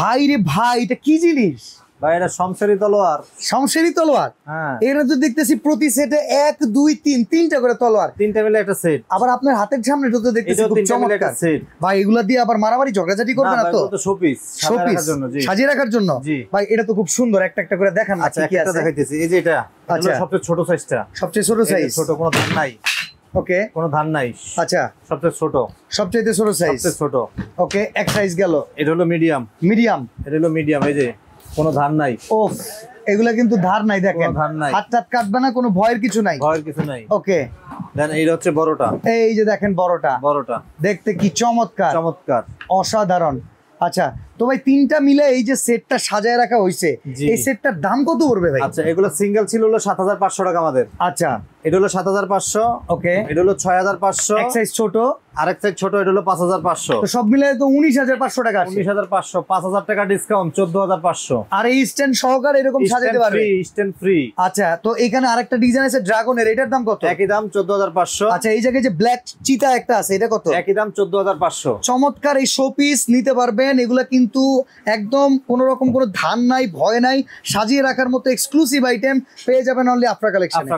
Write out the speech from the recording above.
ভাই রে ভাই, এটা কি জিনিস ভাই? এটা শমশেরি তলোয়ার। শমশেরি তলোয়ার? হ্যাঁ, এখানে তো দেখতেছি প্রতি সেটে 1 2 3 তিনটা করে তলোয়ার, তিনটা মিলে একটা সেট। আবার আপনার হাতের সামনে তো দেখতেছি খুব চমৎকার সেট ভাই। এগুলা দিয়ে আবার মারামারি ঝগড়াঝাটি করবে না তো? শোপিস সাজানোর জন্য, জি, সাজিয়ে রাখার জন্য। ভাই এটা তো খুব সুন্দর, একটা একটা করে দেখান না। আচ্ছা, কি একটা আছে দেখাইতেছি। এই যে এটা, আচ্ছা, সবচেয়ে ছোট সাইজটা। সবচেয়ে ছোট সাইজ? ছোট, কোনো ধান নাই। ওকে, কোনো ধান নাই। আচ্ছা, সবচেয়ে ছোট, সবচেয়ে ছোট সাইজ, সবচেয়ে ছোট। ওকে, এক সাইজ গেল। এটা হলো মিডিয়াম। মিডিয়াম? এটা হলো মিডিয়াম। এই যে কোনো ধান নাই। ওফ, এগুলা কিন্তু ধার নাই, দেখেন ধান নাই, হাত টাত কাটবে না, কোনো ভয়ের কিছু নাই। ভয়ের কিছু নাই। ওকে, দেন এইটা হচ্ছে বড়টা। এই যে দেখেন বড়টা, বড়টা দেখতে কি চমৎকার, চমৎকার, অসাধারণ। আচ্ছা, তো ভাই তিনটা মিলে এই যে সেটটা সাজায় রাখা হইছে, এই সেটটার দাম কত পড়বে ভাই? আচ্ছা, এগুলো সিঙ্গেল ছিল হলো 7500 টাকা আমাদের। আচ্ছা, এটা হলো 7500। ওকে, এটা হলো 6500। এক সাইজ ছোট, আরেক সাইজ ছোট, এটা হলো 5500। তো সব মিলে তো 19500 টাকা আসে। 19500, 5000 টাকা ডিসকাউন্ট, 14500। আর এই স্ট্যান্ড সহকারে এরকম সাজাতে পারবে? Stand free. আচ্ছা, তো এখানে আরেকটা ডিজাইন আছে ড্রাগনের, এটার দাম কত? একই দাম, 14500। আচ্ছা, এই জায়গায় যে ব্ল্যাক চিতা একটা আছে, এটা কত? একই দাম, 14500। চমৎকার এই শোপিস নিতে পারবেন। এগুলা কিন্তু একদম কোনো রকম কোনো ধান নাই, ভয় নাই, সাজিয়ে রাখার মতো এক্সক্লুসিভ আইটেম পেয়ে যাবেন অনলি আফরা কালেকশনে।